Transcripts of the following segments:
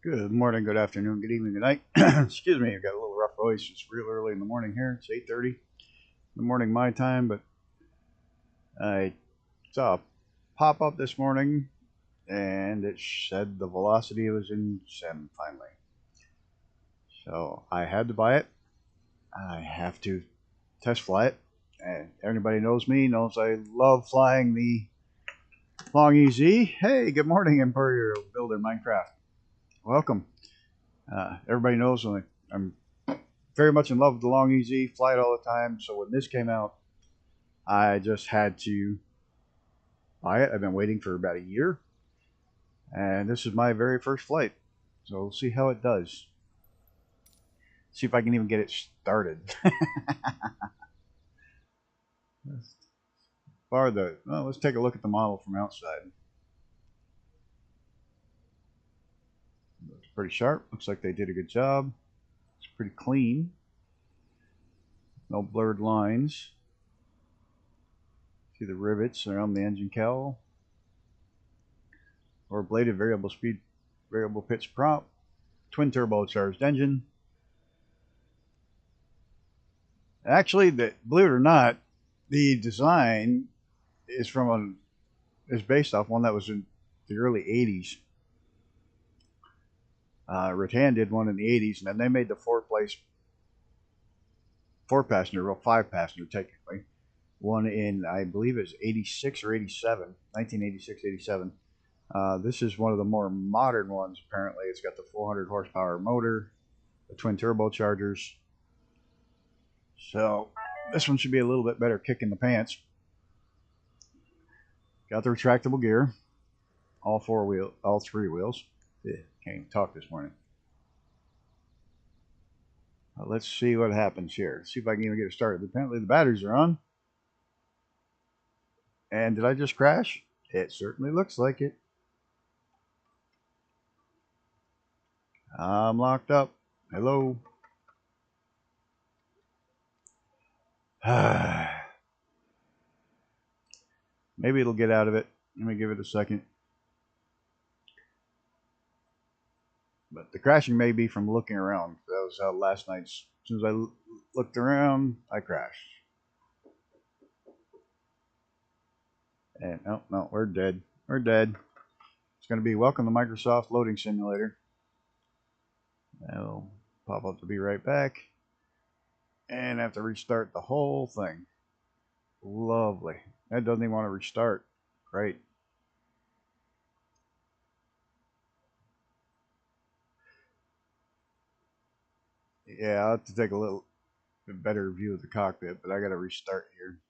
Good morning, good afternoon, good evening, good night. Excuse me, I've got a little rough voice. It's real early in the morning here. It's 8:30 in the morning my time, but I saw a pop up this morning and it said the velocity was in sim finally. So I had to buy it. I have to test fly it. And everybody knows me, knows I love flying the Long EZ. Hey, good morning, Imperial Builder Minecraft. Welcome. Everybody knows I'm very much in love with the Long EZ, fly it all the time. So when this came out, I just had to buy it. I've been waiting for about a year, and this is my very first flight. So we'll see how it does. See if I can even get it started. Let's take a look at the model from outside. Looks pretty sharp. Looks like they did a good job. It's pretty clean. No blurred lines. See the rivets around the engine cowl. Or bladed variable speed, variable pitch prop. Twin turbocharged engine. Actually, believe it or not, the design is is based off one that was in the early '80s. Rutan did one in the '80s, and then they made the four passenger, well, five passenger technically. One in, I believe it was 86 or 87, 1986, 87. This is one of the more modern ones, apparently. It's got the 400 horsepower motor, the twin turbochargers. So this one should be a little bit better kick in the pants. Got the retractable gear, all three wheels. Yeah, can't even talk this morning. Let's see what happens here. See if I can even get it started. Apparently the batteries are on. And did I just crash? It certainly looks like it. I'm locked up. Hello. Maybe it'll get out of it. Let me give it a second. But the crashing may be from looking around. That was how last night's. As soon as I looked around, I crashed. And no, no, we're dead. We're dead. It's going to be welcome to Microsoft Loading Simulator. I'll pop up to be right back. And have to restart the whole thing. Lovely. That doesn't even want to restart. Great. Yeah, I'll have to take a little bit better view of the cockpit, but I got to restart here.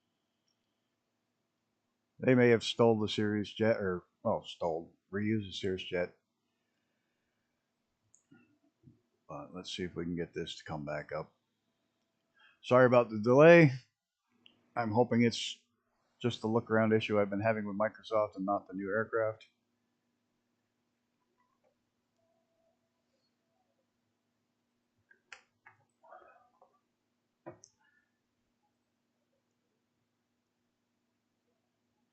They may have stole the Series jet, or, well, reused the Series jet. But let's see if we can get this to come back up. Sorry about the delay. I'm hoping it's just the look around issue I've been having with Microsoft and not the new aircraft.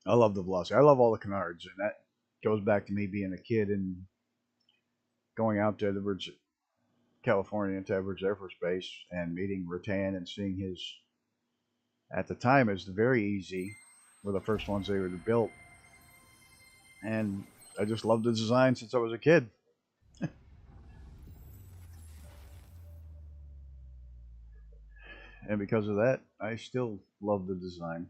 I love the velocity. I love all the canards, and that goes back to me being a kid and going out to Edwards, California, to Edwards Air Force Base, and meeting Rutan and seeing his. At the time, it was very easy. Were the first ones they were built, and I just loved the design since I was a kid. And because of that, I still love the design.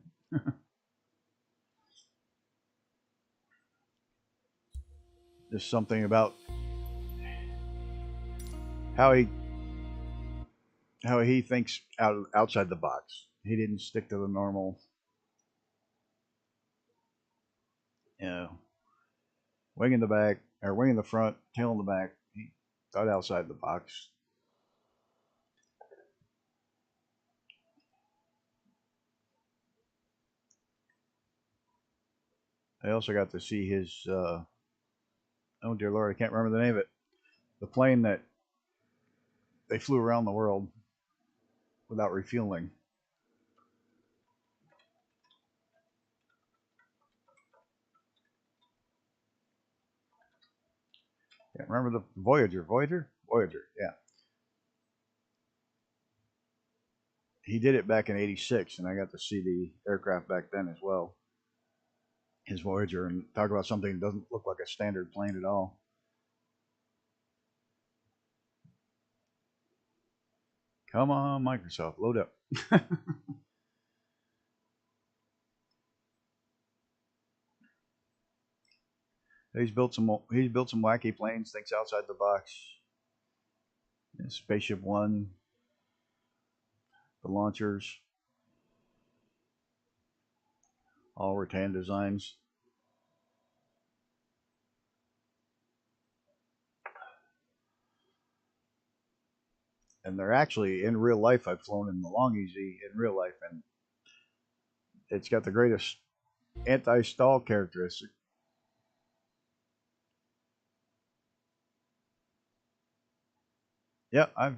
There's something about how he thinks outside the box. He didn't stick to the normal, you know, wing in the back or wing in the front, tail in the back. He thought outside the box. I also got to see his. Oh dear Lord, I can't remember the name of it. The plane that they flew around the world without refueling. Yeah, remember the Voyager? Voyager, yeah. He did it back in '86, and I got to see the aircraft back then as well. His Voyager, and talk about something that doesn't look like a standard plane at all. Come on, Microsoft, load up. He's built some wacky planes, thinks outside the box. Yeah, Spaceship One, the launchers, all Rutan designs. And they're actually in real life. I've flown in the Long Easy in real life, and it's got the greatest anti-stall characteristic. Yeah, I've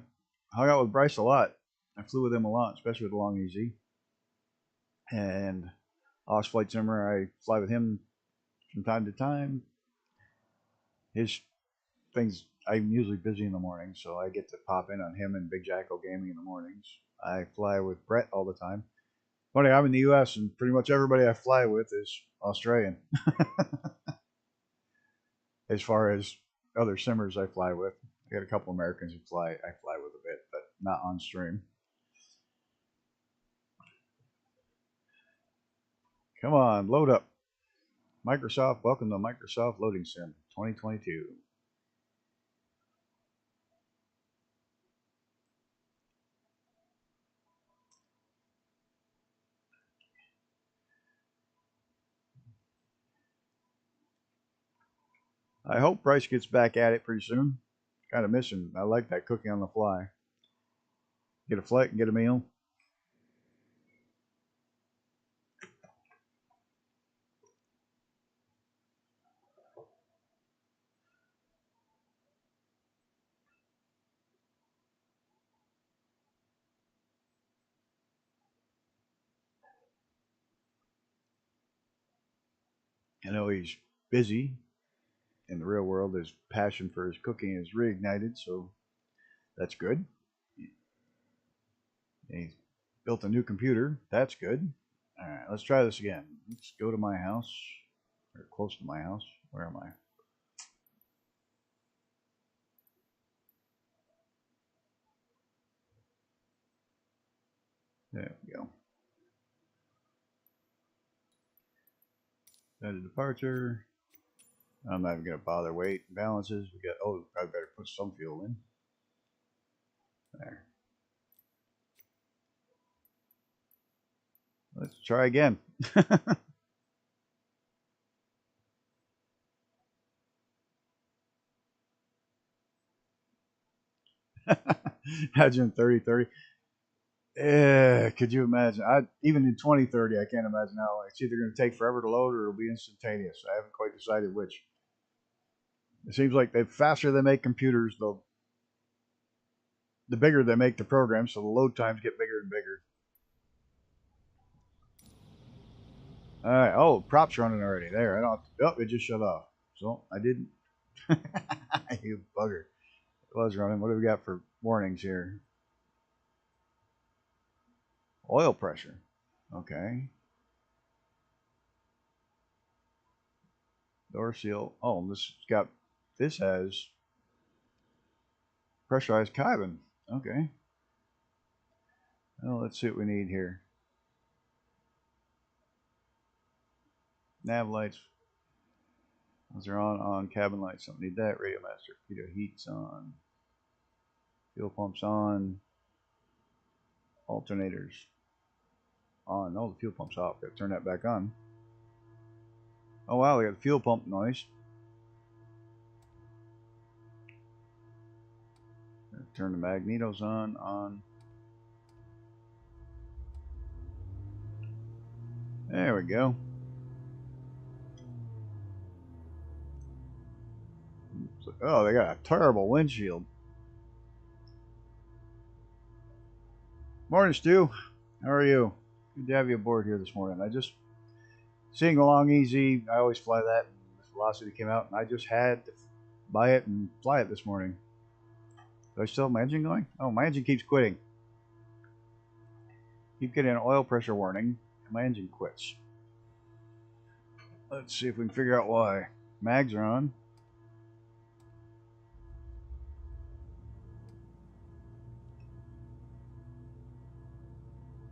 hung out with Bryce a lot. I flew with him a lot, especially with the Long Easy. And Oz Flight Simmer, I fly with him from time to time. His things, I'm usually busy in the morning, so I get to pop in on him and Big Jacko Gaming in the mornings. I fly with Brett all the time. Funny, I'm in the U.S. and pretty much everybody I fly with is Australian. As far as other simmers I fly with, I got a couple Americans who I fly with a bit, but not on stream. Come on, load up. Microsoft, welcome to Microsoft Loading Sim 2022. I hope Bryce gets back at it pretty soon. Kind of miss him. I like that cooking on the fly. Get a flight and get a meal. I know he's busy in the real world. His passion for his cooking is reignited, so that's good. He's built a new computer. That's good. All right, let's try this again. Let's go to my house, or close to my house. Where am I? There we go. Set a departure. I'm not even going to bother weight balances. We got, oh, I better put some fuel in. There. Let's try again. Imagine 3030. Could you imagine? Even in 2030, I can't imagine how it's either going to take forever to load or it'll be instantaneous. I haven't quite decided which. It seems like the faster they make computers, the bigger they make the program, so the load times get bigger and bigger. All right. Oh, props running already. There. I don't. Oh, it just shut off. So I didn't. You bugger. It was running. What do we got for warnings here? Oil pressure. Okay. Door seal. Oh, this has pressurized cabin. Okay. Well, let's see what we need here. Nav lights. Those are on. Cabin lights. Don't need that. Radio master. Torpedo heat's on. Fuel pumps on. Alternators on. Oh, the fuel pump's off. Got to turn that back on. Oh wow, we got the fuel pump noise. Turn the magnetos on. On. There we go. Oh, they got a terrible windshield. Morning, Stu. How are you? Good to have you aboard here this morning. I just seeing the Long Easy. I always fly that. Velocity came out, and I just had to buy it and fly it this morning. Do I still have my engine going? Oh, my engine keeps quitting. Keep getting an oil pressure warning, and my engine quits. Let's see if we can figure out why. Mags are on.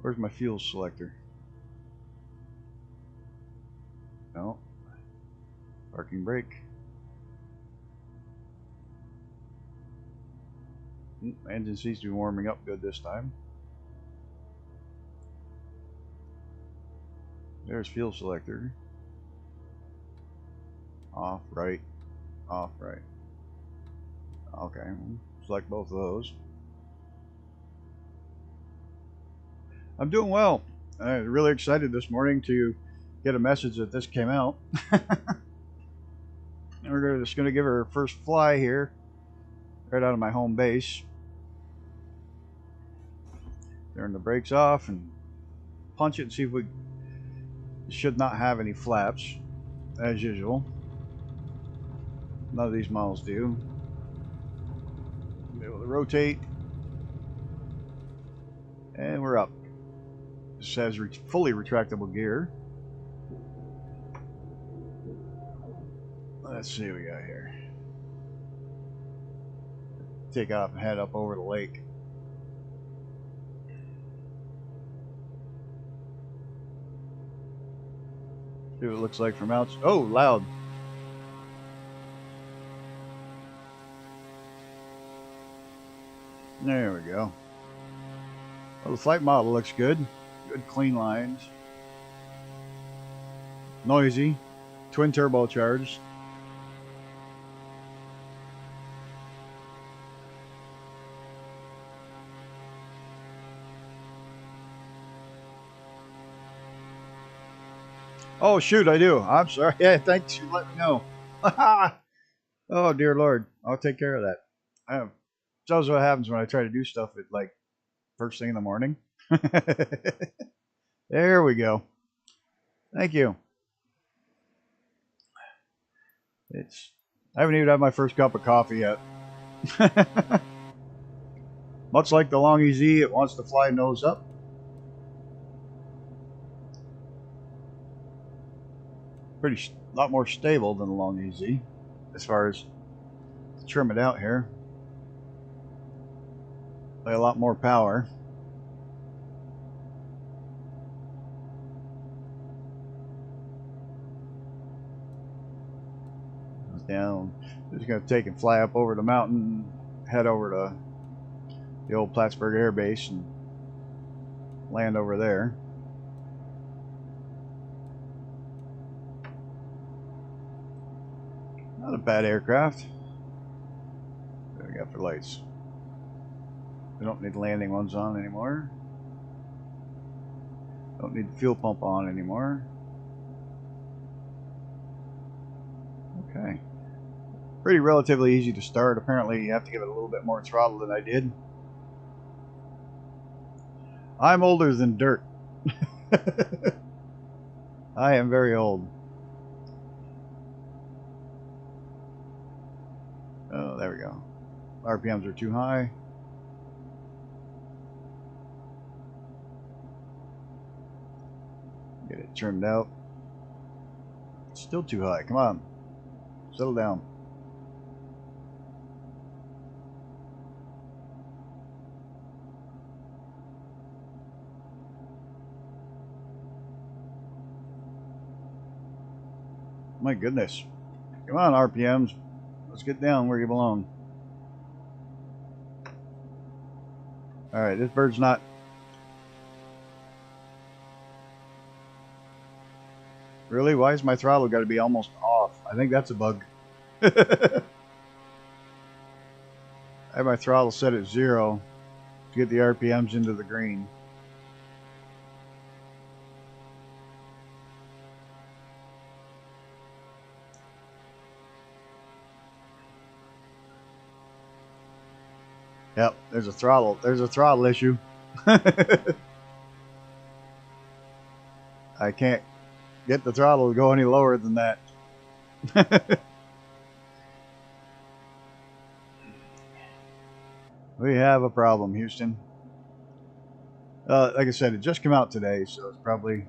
Where's my fuel selector? No. Parking brake. My engine seems to be warming up good this time. There's fuel selector. Off, right. Off, right. Okay, select both of those. I'm doing well. I'm really excited this morning to get a message that this came out. And we're just going to give her first fly here, right out of my home base. Turn the brakes off and punch it and see if we should not have any flaps, as usual. None of these models do. Be able to rotate, and we're up. This has fully retractable gear. Let's see what we got here. Take off and head up over the lake. See what it looks like from outside. Oh, loud. There we go. Well, the flight model looks good. Good clean lines. Noisy. Twin turbocharged. Oh, shoot, I do. I'm sorry. Yeah, thanks for letting me know. Oh, dear Lord. I'll take care of that. That's what happens when I try to do stuff at, like, first thing in the morning. There we go. Thank you. I haven't even had my first cup of coffee yet. Much like the Long EZ, it wants to fly nose up. A lot more stable than the Long EZ as far as to trim it out here. Play a lot more power. Down. Just going to take and fly up over the mountain, head over to the old Plattsburgh Air Base and land over there. Not a bad aircraft. What do we got for lights? We don't need landing ones on anymore. Don't need the fuel pump on anymore. Okay. Pretty relatively easy to start. Apparently you have to give it a little bit more throttle than I did. I'm older than dirt. I am very old. Oh, there we go. RPMs are too high. Get it trimmed out. It's still too high. Come on. Settle down. My goodness. Come on, RPMs. Let's get down where you belong. Alright, this bird's not... Really? Why is my throttle got to be almost off? I think that's a bug. I have my throttle set at 0 to get the RPMs into the green. Yep, there's a throttle issue. I can't get the throttle to go any lower than that. We have a problem, Houston. Like I said, it just came out today, so it's probably...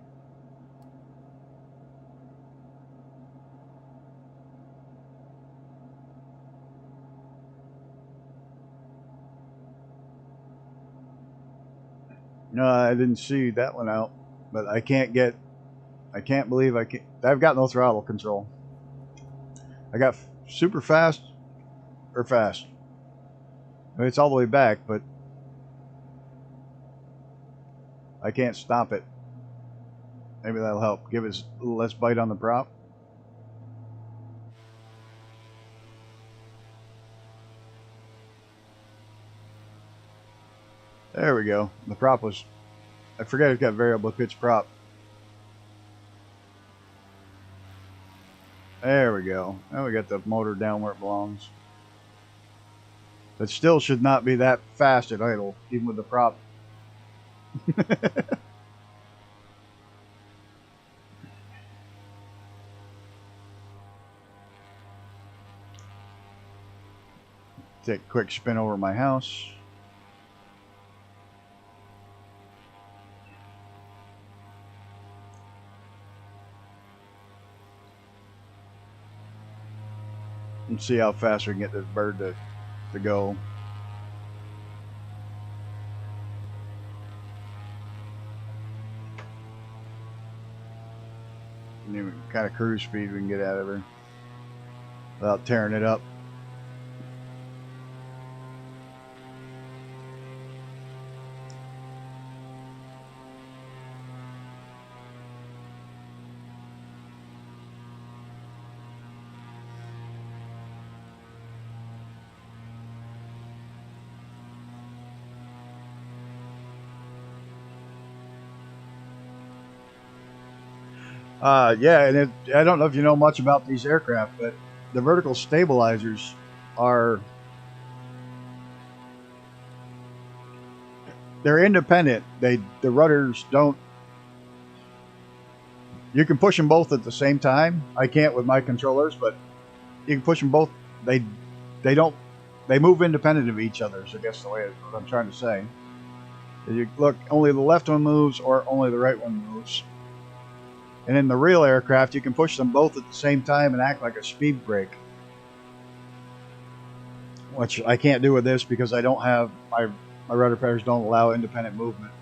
No, I didn't see that one out, but I can't believe I've got no throttle control. I got super fast or fast. I mean, it's all the way back, but I can't stop it. Maybe that'll help. Give us a little less bite on the prop. There we go. The prop was... I forget it's got variable pitch prop. There we go. Now we got the motor down where it belongs. It still should not be that fast at idle, even with the prop. Take a quick spin over my house. And see how fast we can get this bird to go. And kind of cruise speed we can get out of her without tearing it up. Yeah, and I don't know if you know much about these aircraft, but the vertical stabilizers are... they're independent. The rudders don't... You can push them both at the same time. I can't with my controllers, but you can push them both. They don't... They move independent of each other, so I guess the way what I'm trying to say. You look, only the left one moves or only the right one moves. And in the real aircraft, you can push them both at the same time and act like a speed brake. Which I can't do with this because I don't have... My rudder pairs don't allow independent movement.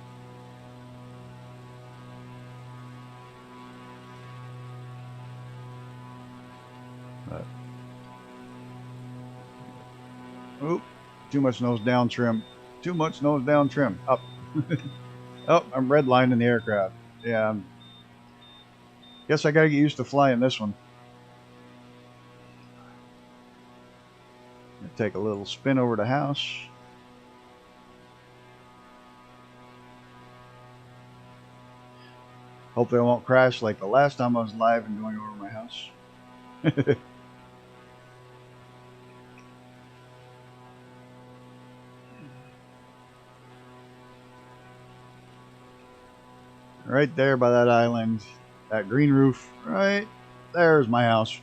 But, oop, too much nose down trim. Too much nose down trim. Up. Oh, I'm redlining the aircraft. Yeah, guess I gotta get used to flying this one. Take a little spin over the house. Hopefully I won't crash like the last time I was live and going over my house. Right there by that island, that green roof, right there's my house.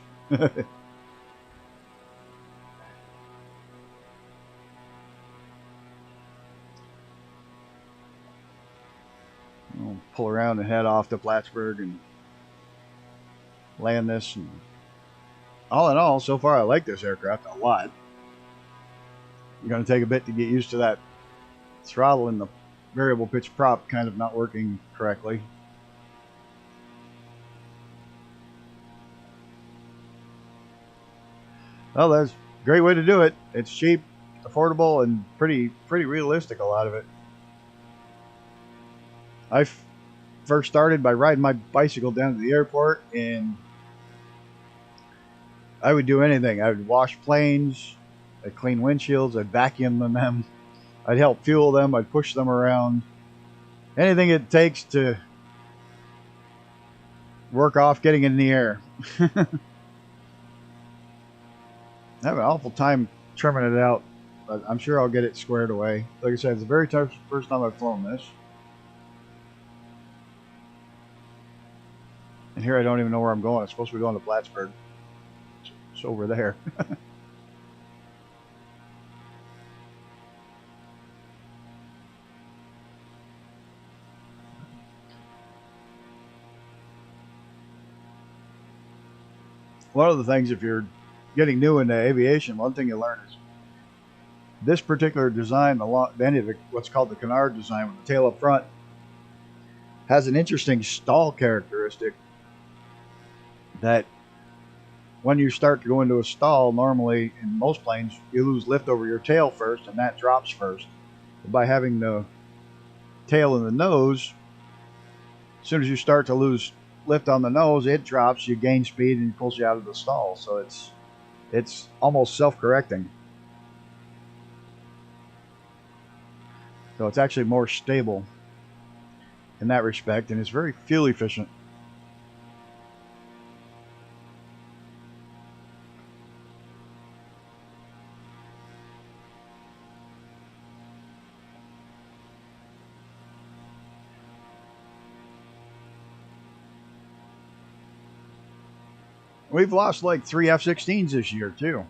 I'll pull around and head off to Plattsburgh and land this. And all in all, so far I like this aircraft a lot. I'm going to take a bit to get used to that throttle and the variable pitch prop kind of not working correctly. Well, that's a great way to do it. It's cheap, affordable, and pretty realistic, a lot of it. I first started by riding my bicycle down to the airport, and I would do anything. I would wash planes, I'd clean windshields, I'd vacuum them, I'd help fuel them, I'd push them around. Anything it takes to work off getting in the air. I have an awful time trimming it out, but I'm sure I'll get it squared away. Like I said, it's the very first time I've flown this. And here I don't even know where I'm going. It's supposed to be going to Plattsburgh. It's over there. one of the things, if you're getting new into aviation, one thing you learn is this particular design, what's called the canard design with the tail up front, has an interesting stall characteristic that when you start to go into a stall, normally in most planes, you lose lift over your tail first, and that drops first. But by having the tail in the nose, as soon as you start to lose lift on the nose, it drops, you gain speed, and it pulls you out of the stall. So it's almost self-correcting. So it's actually more stable in that respect, and it's very fuel efficient. We've lost like 3 F-16s this year too,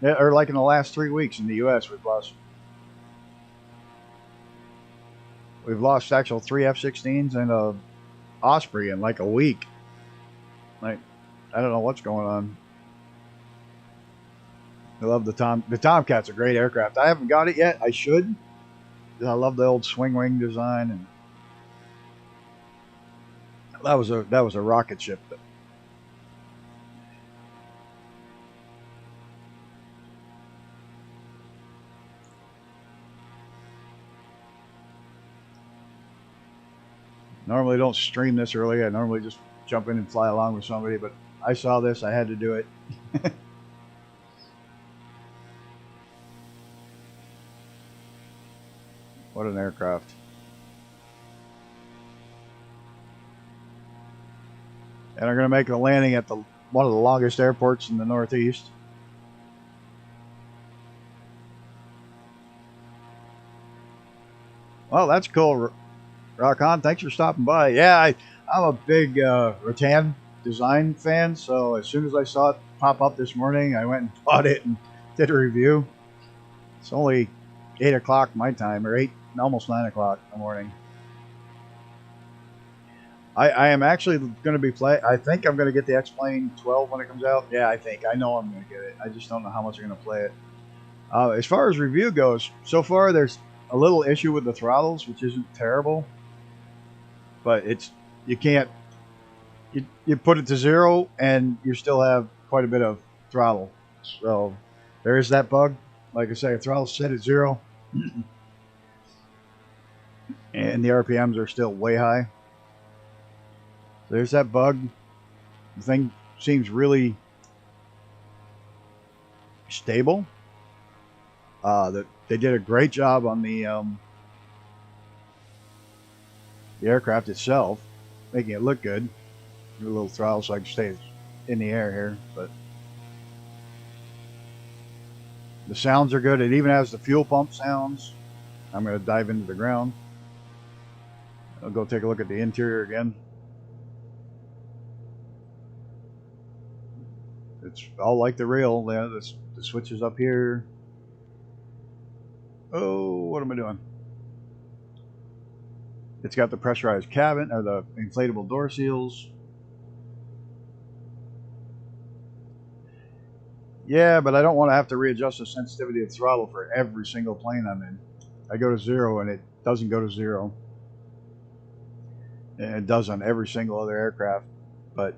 or like in the last 3 weeks in the U.S. We've lost actual 3 F-16s and a Osprey in like a week. Like, I don't know what's going on. I love the Tomcat's a great aircraft. I haven't got it yet. I should. I love the old swing wing design, and that was a rocket ship. Normally don't stream this early. I normally just jump in and fly along with somebody, but I saw this. I had to do it. What an aircraft. And I'm going to make a landing at one of the longest airports in the Northeast. Well, that's cool. Rock on. Thanks for stopping by. Yeah, I'm a big Rutan design fan, so as soon as I saw it pop up this morning, I went and bought it and did a review. It's only 8 o'clock my time, or almost 9 o'clock in the morning. I am actually going to be I think I'm going to get the X-Plane 12 when it comes out. Yeah, I know I'm going to get it. I just don't know how much I'm going to play it. As far as review goes, so far there's a little issue with the throttles, which isn't terrible. But you can't, you put it to 0 and you still have quite a bit of throttle. So there is that bug. Like I say, throttle's set at 0. And the RPMs are still way high. There's that bug. The thing seems really stable. They did a great job on the aircraft itself, making it look good. Give it a little throttle so I can stay in the air here, but the sounds are good. It even has the fuel pump sounds. I'm going to dive into the ground. I'll go take a look at the interior again. It's all like the real. Yeah, the switch is up here. Oh, what am I doing? It's got the pressurized cabin, or the inflatable door seals. Yeah, but I don't want to have to readjust the sensitivity of throttle for every single plane I'm in. I go to 0 and it doesn't go to 0. And it does on every single other aircraft. But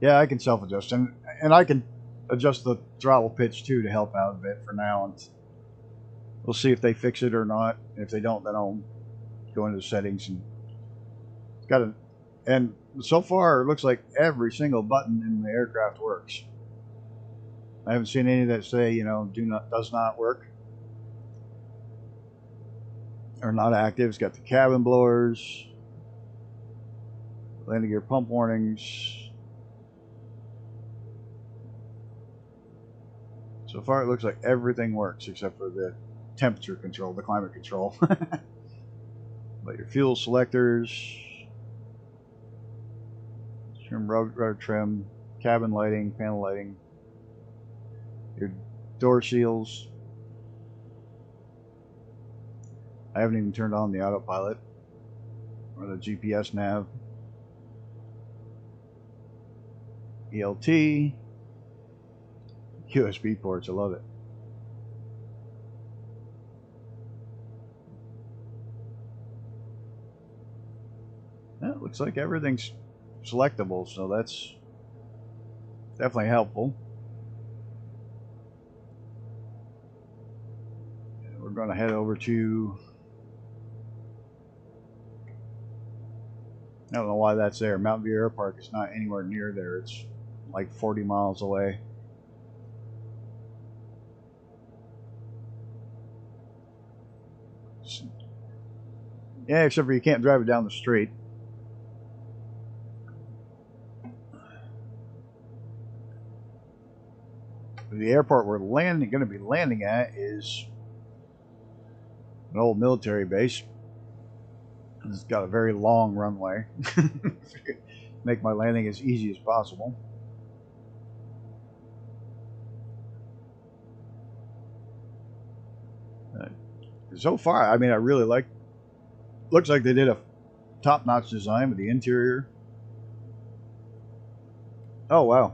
yeah, I can self-adjust. And I can adjust the throttle pitch too to help out a bit for now. And we'll see if they fix it or not. If they don't, then I'll go into the settings and it's got and so far it looks like every single button in the aircraft works. I haven't seen any that say, does not work or not active. It's got the cabin blowers, landing gear pump warnings. So far it looks like everything works except for the temperature control, the climate control. But your fuel selectors, trim rudder trim, cabin lighting, panel lighting, your door seals. I haven't even turned on the autopilot or the GPS nav. ELT. USB ports. I love it. It looks like everything's selectable, so that's definitely helpful. We're going to head over to, I don't know why that's there. Mountain View Air Park is not anywhere near there. It's like 40 miles away. Yeah, except for you can't drive it down the street. The airport we're going to be landing at is an old military base. It's got a very long runway. Make my landing as easy as possible. So far, I mean, I really like. Looks like they did a top-notch design with the interior. Oh wow!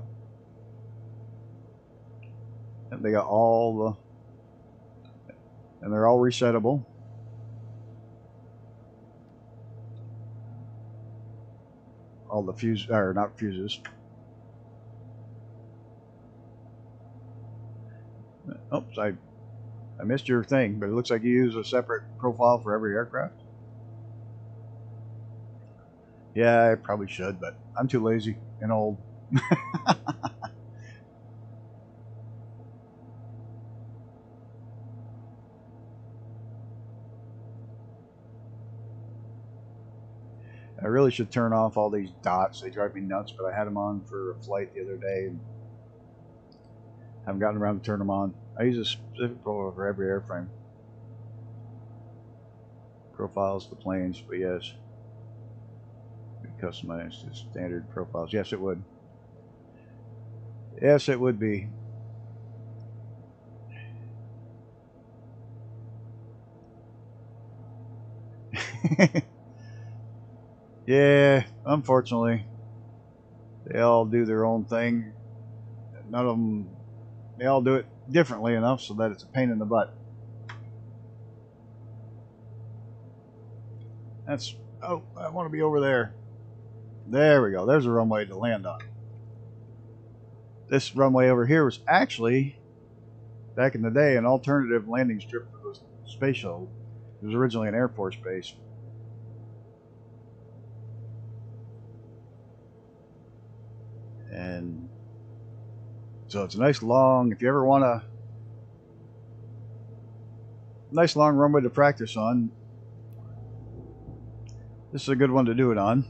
And they got all the, and they're all resettable. All the fuses, or not fuses. Oops, I missed your thing, but it looks like you use a separate profile for every aircraft. Yeah, I probably should, but I'm too lazy and old. I really should turn off all these dots. They drive me nuts, but I had them on for a flight the other day and haven't gotten around to turn them on. I use a specific profile for every airframe. Profiles the planes, but yes. Customized to standard profiles. Yes, it would. Yes, it would be. Yeah, unfortunately, they all do their own thing. None of them, they all do it differently enough so that it's a pain in the butt. That's, oh, I want to be over there. There we go. There's a runway to land on. This runway over here was actually, back in the day, an alternative landing strip for the space shuttle. It was originally an Air Force base. And so it's a nice long, if you ever want a nice long runway to practice on, this is a good one to do it on.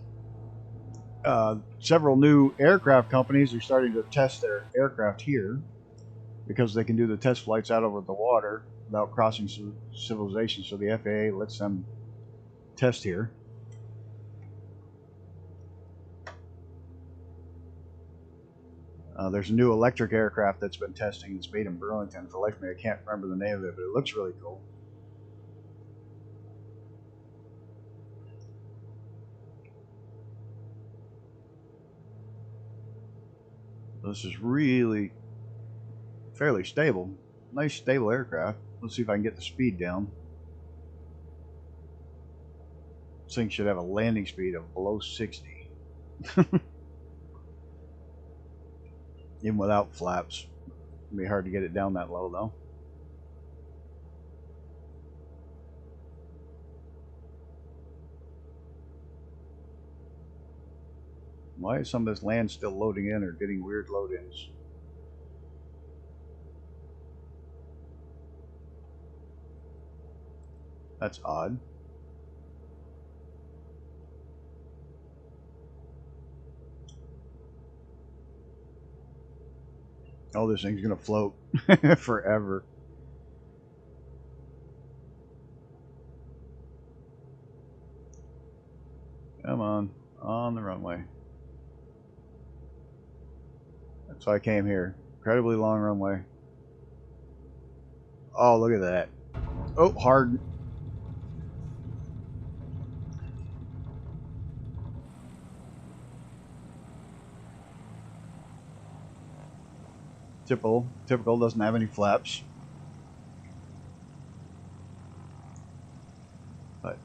Several new aircraft companies are starting to test their aircraft here because they can do the test flights out over the water without crossing civilization, so the FAA lets them test here. There's a new electric aircraft that's been testing. It's made in Burlington. For the life of me, I can't remember the name of it, but it looks really cool. This is really fairly stable. Nice stable aircraft. Let's see if I can get the speed down. This thing should have a landing speed of below 60. Even without flaps. It'd be hard to get it down that low though. Why is some of this land still loading in or getting weird load-ins? That's odd. Oh, this thing's gonna float forever. Come on the runway. That's why I came here. Incredibly long runway. Oh, look at that. Oh, hard. Typical doesn't have any flaps. But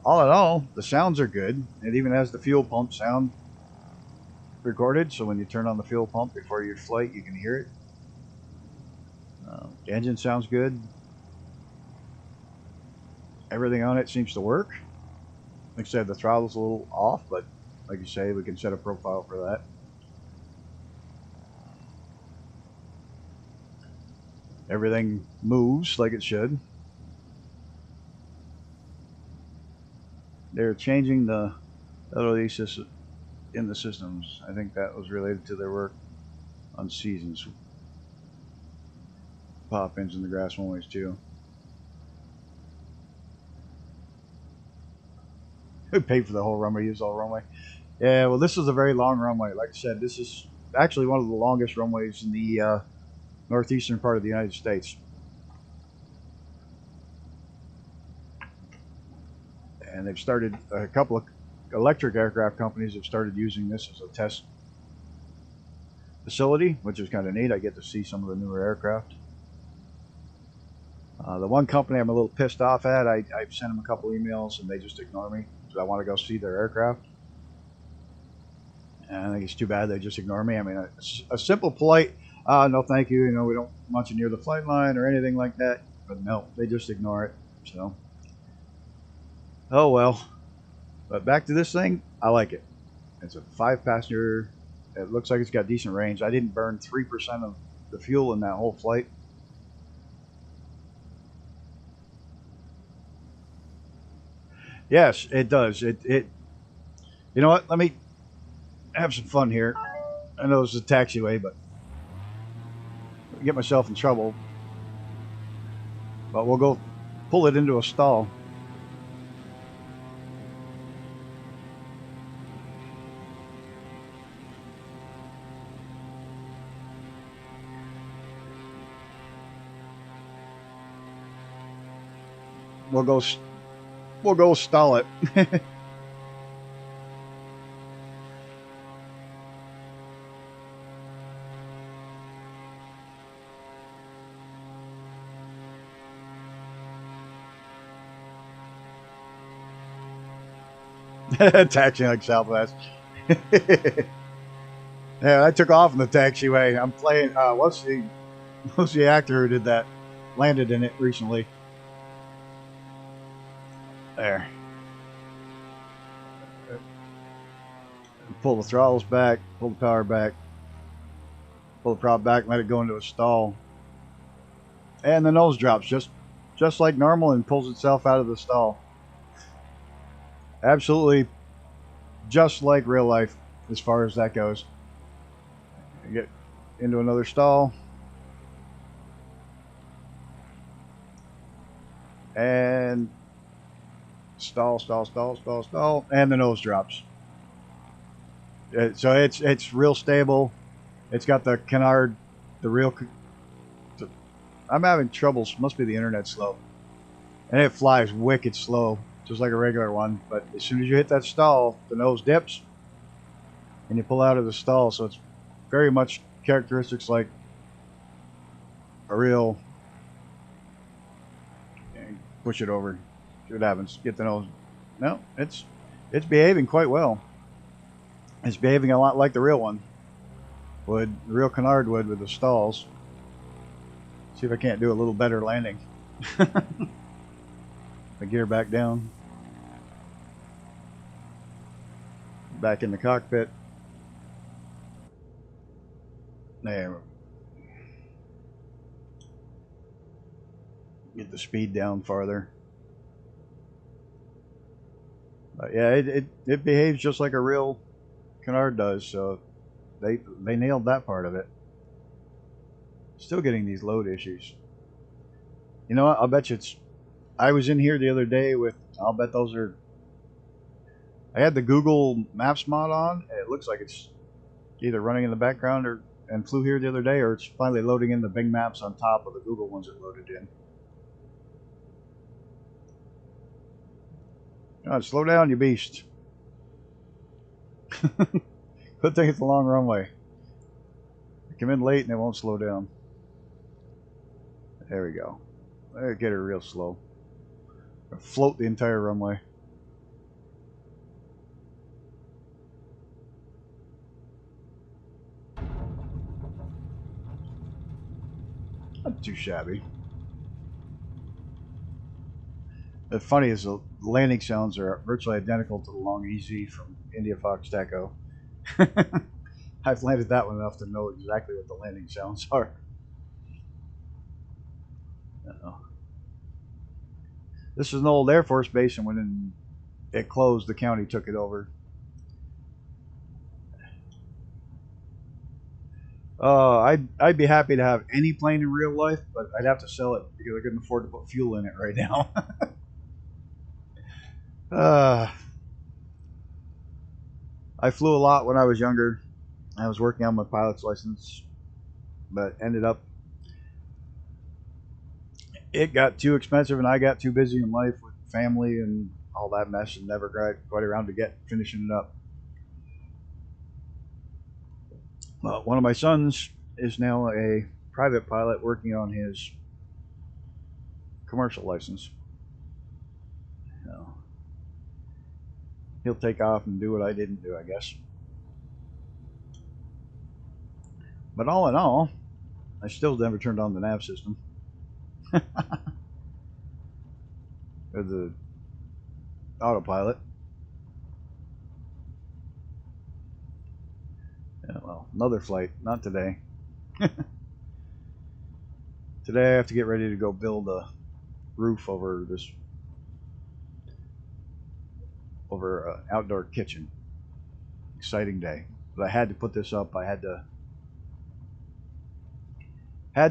all in all, the sounds are good. It even has the fuel pump sound recorded, so when you turn on the fuel pump before your flight, you can hear it. The engine sounds good. Everything on it seems to work. Like I said, the throttle's a little off, but like you say, we can set a profile for that. Everything moves like it should. They're changing the LED system in the systems. I think that was related to their work on seasons. Pop ins in the grass runways too. Who paid for the whole runway? Use all runway. Yeah, well, this is a very long runway. Like I said, this is actually one of the longest runways in the northeastern part of the United States. And they've started, a couple of electric aircraft companies have started using this as a test facility, which is kind of neat. I get to see some of the newer aircraft. The one company I'm a little pissed off at, I've sent them a couple emails and they just ignore me because I want to go see their aircraft. And I think it's too bad they just ignore me. I mean, a simple, polite, no thank you, we don't want you near the flight line or anything like that. But no, they just ignore it. So, oh well. But back to this thing, I like it. It's a 5-passenger. It looks like it's got decent range. I didn't burn 3% of the fuel in that whole flight. Yes, it does. It you know what? Let me have some fun here. I know this is a taxiway, but I'll get myself in trouble. But we'll go pull it into a stall. We'll go stall it. Taxiing like Southwest. Yeah, I took off in the taxiway. I'm playing. What's the actor who did that? Landed in it recently. There. Pull the throttles back. Pull the power back. Pull the prop back. Let it go into a stall. And the nose drops just like normal and pulls itself out of the stall. Absolutely just like real life as far as that goes. Get into another stall. And stall, and the nose drops. So it's real stable. It's got the canard, the real. I'm having trouble. Must be the internet slow, and it flies wicked slow, just like a regular one. But as soon as you hit that stall, the nose dips, and you pull out of the stall. So it's very much characteristics like a real. Push it over. See what happens. Get the nose. No, it's behaving quite well. It's behaving a lot like the real one would, the real canard would with the stalls. See if I can't do a little better landing. The gear back down. Back in the cockpit. There. Get the speed down farther. But yeah, it behaves just like a real canard does, so they nailed that part of it. Still getting these load issues. You know what? I'll bet you it's. I was in here the other day with. I'll bet those are. I had the Google Maps mod on. And it looks like it's either running in the background and flew here the other day, or it's finally loading in the Bing Maps on top of the Google ones it loaded in. God, slow down, you beast. Good thing it's a long runway. come in late and it won't slow down. There we go. There, get her real slow. Float the entire runway. Not too shabby. The funny is the landing sounds are virtually identical to the long EZ from India Fox Taco. I've landed that one enough to know exactly what the landing sounds are. This is an old Air Force base, and when it closed, the county took it over. I'd be happy to have any plane in real life, but I'd have to sell it because I couldn't afford to put fuel in it right now. I flew a lot when I was younger. I was working on my pilot's license, but ended up it got too expensive, and I got too busy in life with family and all that mess, and never got quite around to finishing it up. One of my sons is now a private pilot working on his commercial license. So he'll take off and do what I didn't do, I guess. But all in all, I still never turned on the nav system. Or the autopilot. Yeah, well, another flight, not today. Today I have to get ready to go build a roof over an outdoor kitchen. Exciting day. But I had to put this up. I had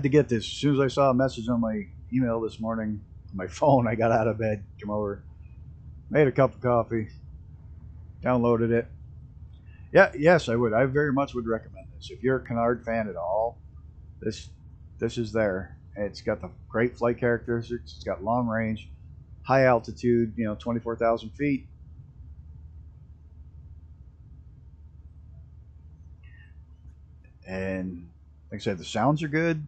to get this. As soon as I saw a message on my email this morning, on my phone, I got out of bed, came over, made a cup of coffee, downloaded it. Yeah, yes, I would. I very much would recommend this. If you're a Canard fan at all, this is there. It's got the great flight characteristics. It's got long range, high altitude, 24,000 feet. And like I said, the sounds are good.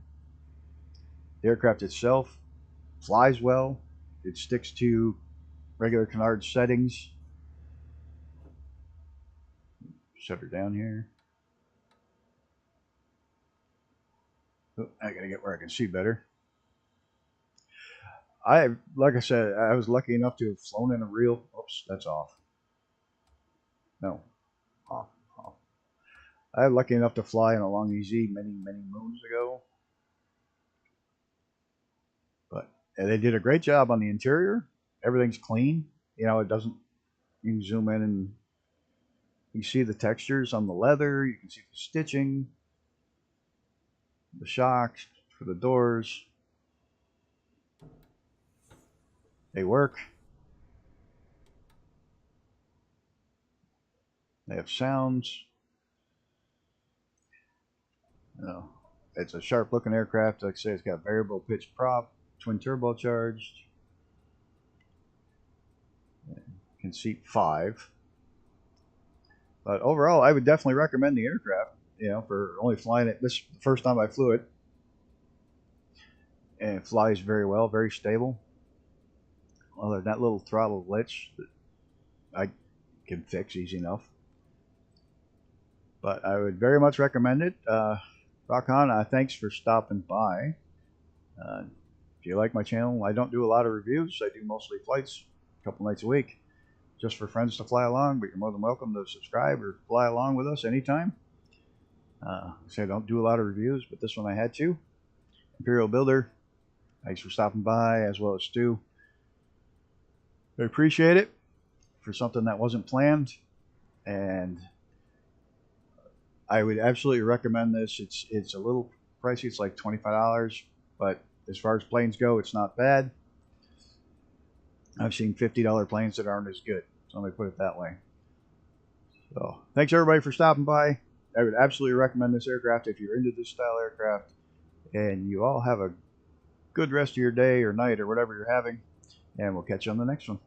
The aircraft itself flies well. It sticks to regular Canard settings. Shut her down here. Oh, I gotta get where I can see better. Like I said, I was lucky enough to have flown in a real. Oops, that's off. No, off. I was lucky enough to fly in a long EZ many moons ago. But they did a great job on the interior. Everything's clean. It doesn't. You can zoom in and you see the textures on the leather. You can see the stitching, the shocks for the doors. They work. They have sounds. It's a sharp looking aircraft. Like I say, it's got variable pitch prop, twin turbocharged. Can seat 5. But overall, I would definitely recommend the aircraft. For only flying it. This is the first time I flew it, and it flies very well, very stable. Other than that little throttle glitch that I can fix easy enough. But I would very much recommend it. Rock on. Thanks for stopping by. If you like my channel, I don't do a lot of reviews. I do mostly flights a couple nights a week just for friends to fly along, but you're more than welcome to subscribe or fly along with us anytime. I don't do a lot of reviews, but this one I had to. Imperial Builder, thanks for stopping by, as well as Stu. I appreciate it for something that wasn't planned, and I would absolutely recommend this. It's a little pricey. It's like $25, but as far as planes go, it's not bad. I've seen $50 planes that aren't as good. So let me put it that way. So thanks everybody for stopping by. I would absolutely recommend this aircraft if you're into this style aircraft. And you all have a good rest of your day or night or whatever you're having. And we'll catch you on the next one.